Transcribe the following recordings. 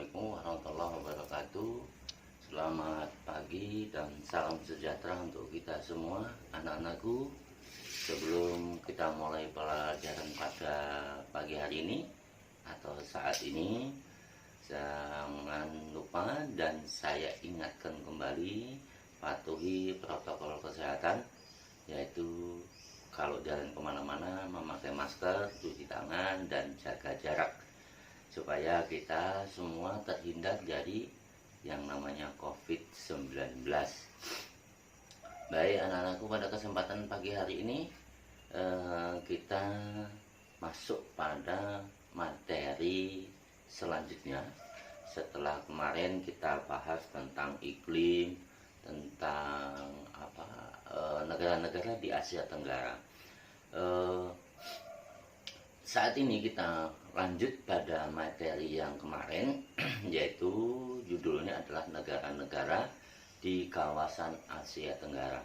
Assalamualaikum warahmatullahi wabarakatuh. Selamat pagi dan salam sejahtera untuk kita semua, anak-anakku. Sebelum kita mulai pelajaran pada pagi hari ini atau saat ini, jangan lupa dan saya ingatkan kembali, patuhi protokol kesehatan, yaitu kalau jalan kemana-mana memakai masker, cuci tangan, dan jaga jarak, supaya kita semua terhindar dari yang namanya COVID-19. Baik anak-anakku, pada kesempatan pagi hari ini kita masuk pada materi selanjutnya. Setelah kemarin kita bahas tentang iklim, tentang negara-negara di Asia Tenggara. Saat ini kita lanjut pada materi yang kemarin, yaitu judulnya adalah negara-negara di kawasan Asia Tenggara.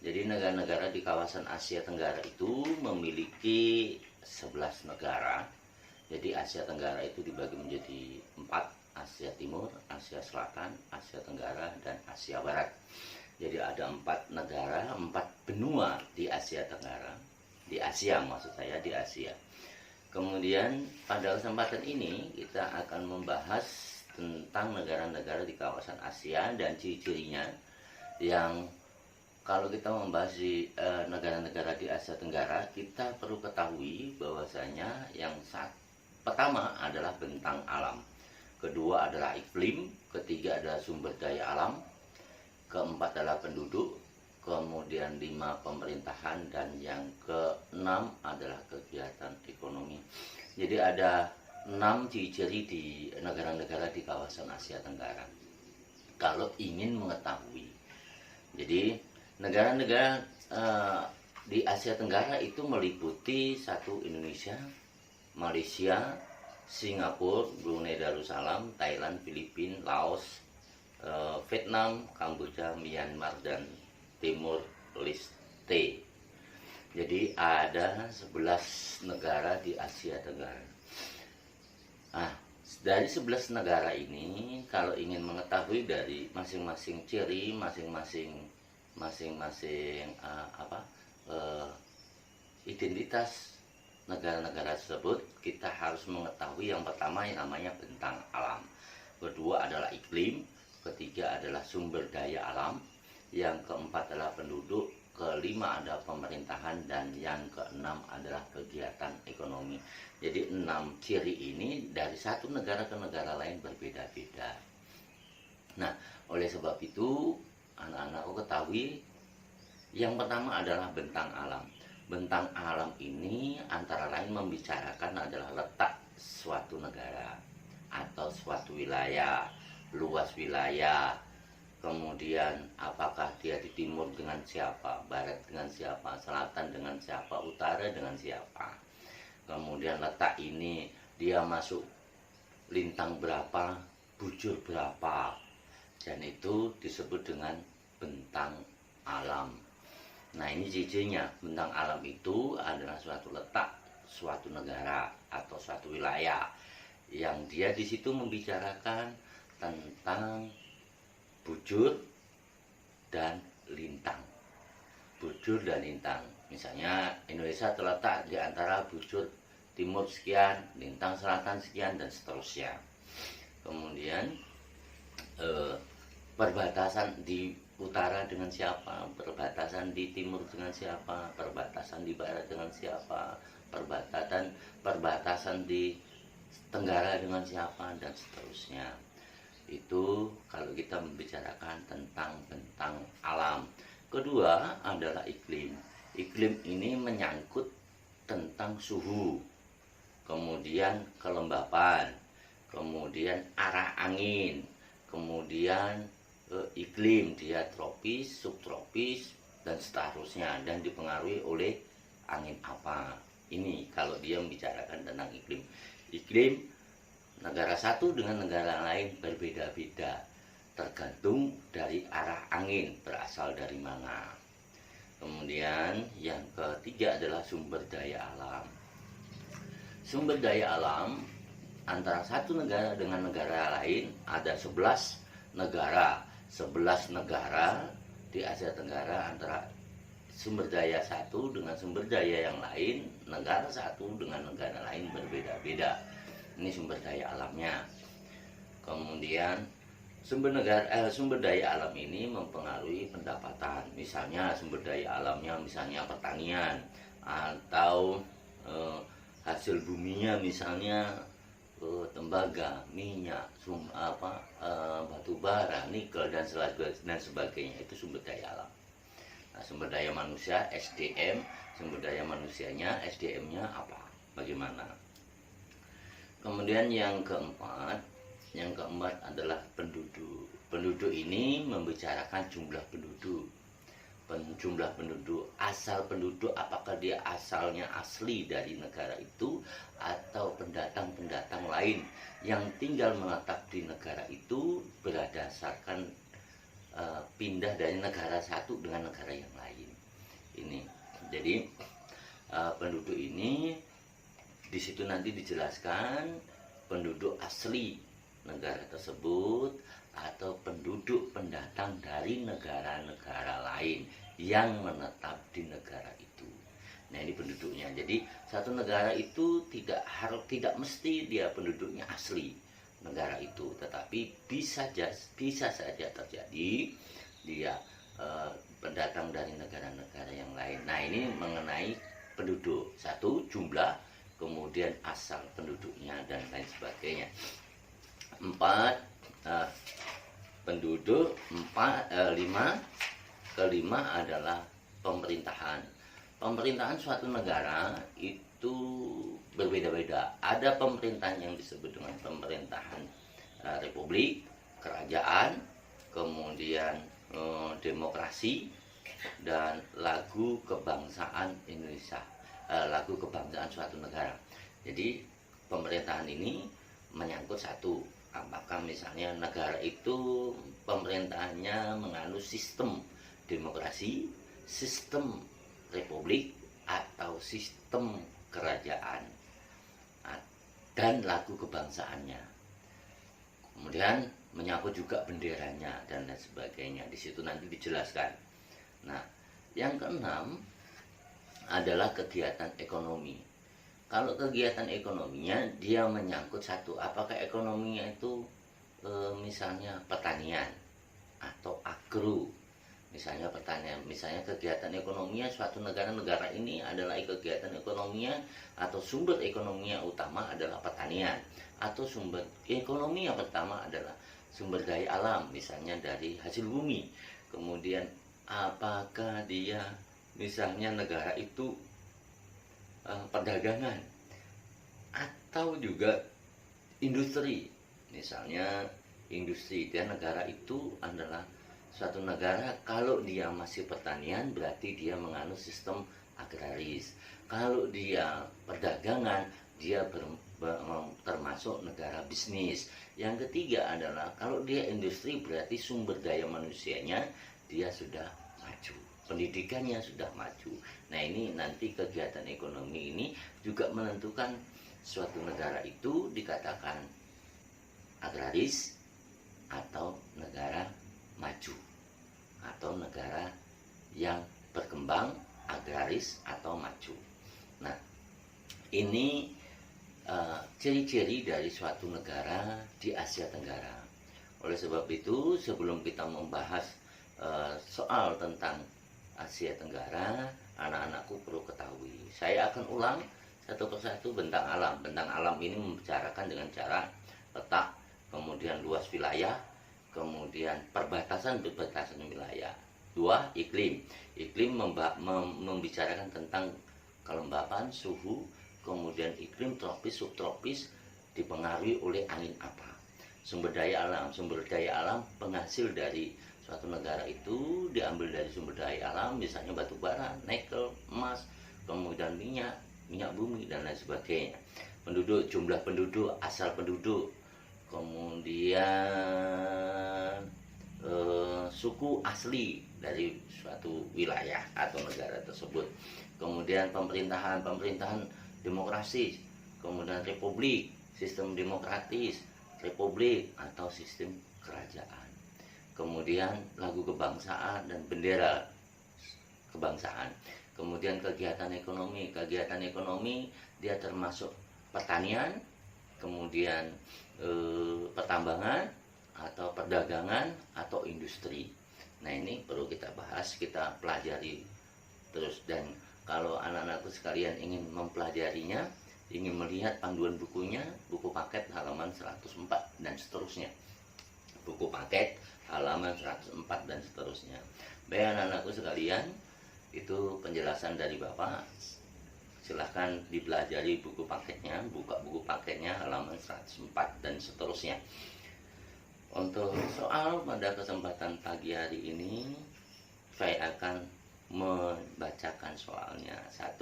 Jadi negara-negara di kawasan Asia Tenggara itu memiliki 11 negara. Jadi Asia Tenggara itu dibagi menjadi 4, Asia Timur, Asia Selatan, Asia Tenggara, dan Asia Barat. Jadi ada 4 negara, 4 benua di Asia Tenggara. Di Asia maksud saya, di Asia. Kemudian pada kesempatan ini kita akan membahas tentang negara-negara di kawasan Asia dan ciri-cirinya, yang kalau kita membahas di negara-negara di Asia Tenggara, kita perlu ketahui bahwasanya yang pertama adalah bentang alam, kedua adalah iklim, ketiga adalah sumber daya alam, keempat adalah penduduk, kemudian 5 pemerintahan, dan yang ke-6 adalah kegiatan ekonomi. Jadi ada 6 ciri-ciri di negara-negara di kawasan Asia Tenggara. Kalau ingin mengetahui, jadi negara-negara di Asia Tenggara itu meliputi 1 Indonesia, Malaysia, Singapura, Brunei Darussalam, Thailand, Filipina, Laos, Vietnam, Kamboja, Myanmar, dan Timur Leste. Jadi ada 11 negara di Asia Tenggara. Dari 11 negara ini, kalau ingin mengetahui dari masing-masing ciri, masing-masing identitas negara-negara tersebut, kita harus mengetahui yang pertama yang namanya bentang alam, kedua adalah iklim, ketiga adalah sumber daya alam, yang keempat adalah penduduk, kelima ada pemerintahan, dan yang keenam adalah kegiatan ekonomi. Jadi 6 ciri ini dari satu negara ke negara lain berbeda-beda. Nah, oleh sebab itu anak-anakku ketahui yang pertama adalah bentang alam. Bentang alam ini antara lain membicarakan adalah letak suatu negara atau suatu wilayah, luas wilayah, kemudian apakah dia di timur dengan siapa, barat dengan siapa, selatan dengan siapa, utara dengan siapa. Kemudian letak ini dia masuk lintang berapa, bujur berapa, dan itu disebut dengan bentang alam. Nah, ini cirinya. Bentang alam itu adalah suatu letak suatu negara atau suatu wilayah yang dia di situ membicarakan tentang bujur dan lintang. Bujur dan lintang. Misalnya Indonesia terletak di antara bujur timur sekian, lintang selatan sekian, dan seterusnya. Kemudian perbatasan di utara dengan siapa, perbatasan di timur dengan siapa, perbatasan di barat dengan siapa, perbatasan di tenggara dengan siapa, dan seterusnya. Itu kalau kita membicarakan tentang bentang alam. Kedua adalah iklim. Iklim ini menyangkut tentang suhu, kemudian kelembapan, kemudian arah angin, kemudian iklim dia tropis, subtropis, dan seterusnya, dan dipengaruhi oleh angin apa. Ini kalau dia membicarakan tentang iklim. Iklim negara satu dengan negara lain berbeda-beda, tergantung dari arah angin berasal dari mana. Kemudian yang ketiga adalah sumber daya alam. Sumber daya alam antara satu negara dengan negara lain ada 11 negara. 11 negara di Asia Tenggara antara sumber daya satu dengan sumber daya yang lain, negara satu dengan negara lain berbeda-beda. Ini sumber daya alamnya. Kemudian sumber daya alam ini mempengaruhi pendapatan. Misalnya sumber daya alamnya misalnya pertanian atau hasil buminya misalnya tembaga, minyak, batu bara, nikel dan sebagainya, itu sumber daya alam. Nah, sumber daya manusia SDM, sumber daya manusianya SDM-nya apa? Bagaimana? Kemudian yang keempat adalah penduduk. Penduduk ini membicarakan jumlah penduduk. Jumlah penduduk, asal penduduk, apakah dia asalnya asli dari negara itu atau pendatang-pendatang lain yang tinggal menetap di negara itu berdasarkan pindah dari negara satu dengan negara yang lain. Ini jadi penduduk ini di situ nanti dijelaskan penduduk asli negara tersebut atau penduduk pendatang dari negara-negara lain yang menetap di negara itu. Nah, ini penduduknya. Jadi satu negara itu tidak mesti dia penduduknya asli negara itu, tetapi bisa saja terjadi dia pendatang dari negara-negara yang lain. Nah, ini mengenai penduduk. Satu, jumlah, kemudian asal penduduknya dan lain sebagainya. Empat, penduduk. Kelima adalah pemerintahan. Pemerintahan suatu negara itu berbeda-beda. Ada pemerintahan yang disebut dengan pemerintahan republik, kerajaan, kemudian demokrasi, dan lagu kebangsaan Indonesia, lagu kebangsaan suatu negara. Jadi pemerintahan ini menyangkut satu, apakah misalnya negara itu pemerintahannya menganut sistem demokrasi, sistem republik, atau sistem kerajaan, dan lagu kebangsaannya. Kemudian menyangkut juga benderanya dan lain sebagainya. Di situ nanti dijelaskan. Nah, yang keenam adalah kegiatan ekonomi. Kalau kegiatan ekonominya dia menyangkut satu, apakah ekonominya itu misalnya pertanian atau agro. Misalnya pertanian, misalnya kegiatan ekonominya suatu negara ini adalah kegiatan ekonominya atau sumber ekonominya utama adalah pertanian, atau sumber ekonomi yang pertama adalah sumber daya alam, misalnya dari hasil bumi. Kemudian apakah dia misalnya negara itu perdagangan atau juga industri, misalnya industri. Dan negara itu adalah suatu negara kalau dia masih pertanian berarti dia menganut sistem agraris. Kalau dia perdagangan dia termasuk negara bisnis. Yang ketiga adalah kalau dia industri berarti sumber daya manusianya dia sudah maju, pendidikannya sudah maju. Nah, ini nanti kegiatan ekonomi ini juga menentukan suatu negara itu dikatakan agraris atau negara maju, atau negara yang berkembang, agraris atau maju. Nah, ini ciri-ciri dari suatu negara di Asia Tenggara. Oleh sebab itu, sebelum kita membahas soal tentang Asia Tenggara, anak-anakku perlu ketahui. Saya akan ulang satu persatu bentang alam. Bentang alam ini membicarakan dengan cara letak, kemudian luas wilayah, kemudian perbatasan wilayah. Dua, iklim. Iklim membicarakan tentang kelembapan, suhu, kemudian iklim tropis, subtropis dipengaruhi oleh angin apa. Sumber daya alam. Sumber daya alam penghasil dari suatu negara itu diambil dari sumber daya alam, misalnya batu bara, nikel, emas, kemudian minyak bumi dan lain sebagainya. Penduduk, jumlah penduduk, asal penduduk, kemudian suku asli dari suatu wilayah atau negara tersebut. Kemudian pemerintahan demokrasi, kemudian republik, sistem demokratis, republik, atau sistem kerajaan. Kemudian lagu kebangsaan dan bendera kebangsaan. Kemudian kegiatan ekonomi dia termasuk pertanian, kemudian pertambangan atau perdagangan atau industri. Nah, ini perlu kita bahas, kita pelajari terus. Dan kalau anak-anakku sekalian ingin mempelajarinya, ingin melihat panduan bukunya, buku paket halaman 104 dan seterusnya. Buku paket halaman 104 dan seterusnya. Baik anak-anakku sekalian, itu penjelasan dari Bapak. Silahkan dipelajari buku paketnya, buka buku paketnya halaman 104 dan seterusnya. Untuk soal pada kesempatan pagi hari ini, saya akan membacakan soalnya. 1.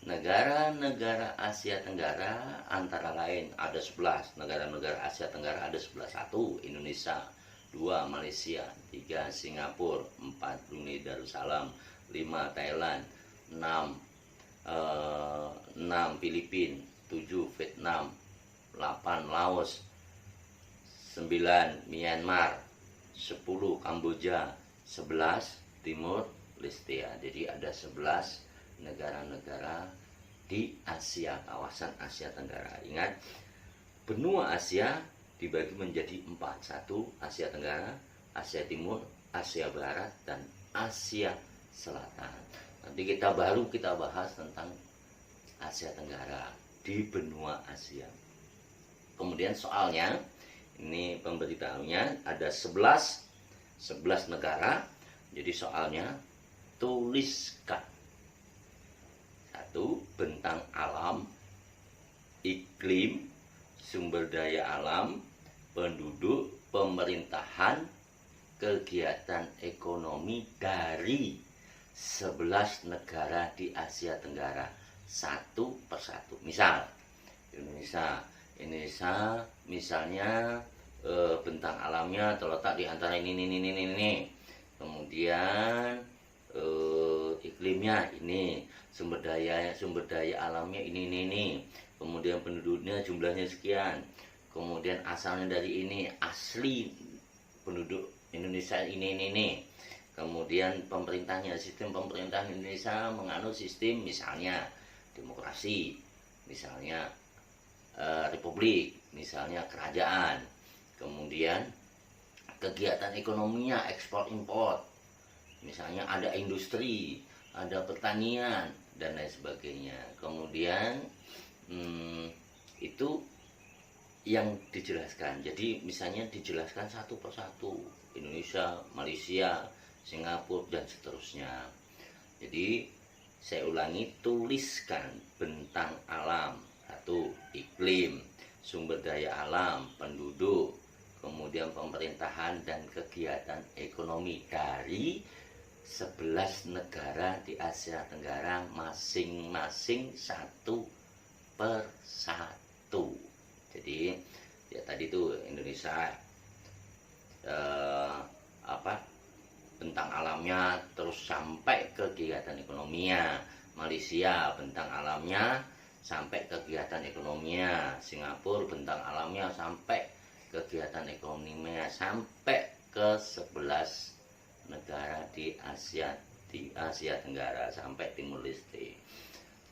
Negara-negara Asia Tenggara antara lain ada 11. Negara-negara Asia Tenggara ada 11. 1. Indonesia. 2. Malaysia. 3. Singapura. 4. Brunei Darussalam. 5. Thailand. 6. Filipina. 7. Vietnam. 8. Laos. 9. Myanmar. 10. Kamboja. 11. Timur Leste. Jadi ada 11 negara-negara di Asia, kawasan Asia Tenggara. Ingat, benua Asia dibagi menjadi 4. 1. Asia Tenggara, Asia Timur, Asia Barat, dan Asia Selatan. Nanti kita bahas tentang Asia Tenggara di benua Asia. Kemudian soalnya, ini pemberitahunya ada 11 negara. Jadi soalnya tuliskan. 1. Bentang alam, iklim, sumber daya alam, penduduk, pemerintahan, kegiatan ekonomi dari 11 negara di Asia Tenggara, satu persatu. Misal Indonesia misalnya bentang alamnya terletak di antara ini. Kemudian iklimnya ini, sumber daya alamnya ini. Kemudian penduduknya jumlahnya sekian. Kemudian asalnya dari ini, asli penduduk Indonesia ini. Kemudian pemerintahnya, sistem pemerintahan Indonesia menganut sistem misalnya demokrasi, misalnya republik, misalnya kerajaan. Kemudian kegiatan ekonominya ekspor impor, misalnya ada industri, ada pertanian, dan lain sebagainya. Kemudian itu yang dijelaskan. Jadi misalnya dijelaskan satu persatu, Indonesia, Malaysia, Singapura, dan seterusnya. Jadi saya ulangi, tuliskan bentang alam. 1. Iklim, sumber daya alam, penduduk, kemudian pemerintahan dan kegiatan ekonomi dari 11 negara di Asia Tenggara, masing-masing satu persatu. Jadi ya tadi tuh Indonesia bentang alamnya terus sampai kegiatan ekonominya. Malaysia bentang alamnya sampai kegiatan ekonominya. Singapura bentang alamnya sampai kegiatan ekonominya, sampai ke 11 negara di Asia Tenggara, sampai Timur Leste.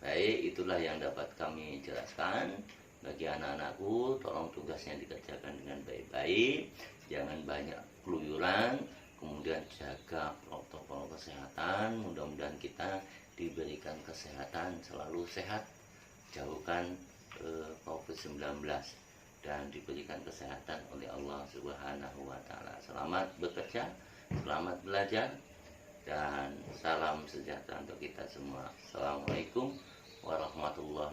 Baik, itulah yang dapat kami jelaskan. Bagi anak-anakku, tolong tugasnya dikerjakan dengan baik-baik, jangan banyak keluyuran, kemudian jaga protokol kesehatan. Mudah-mudahan kita diberikan kesehatan, selalu sehat, jauhkan COVID-19, dan diberikan kesehatan oleh Allah Subhanahu wa Ta'ala. Selamat bekerja, selamat belajar, dan salam sejahtera untuk kita semua. Assalamualaikum warahmatullahi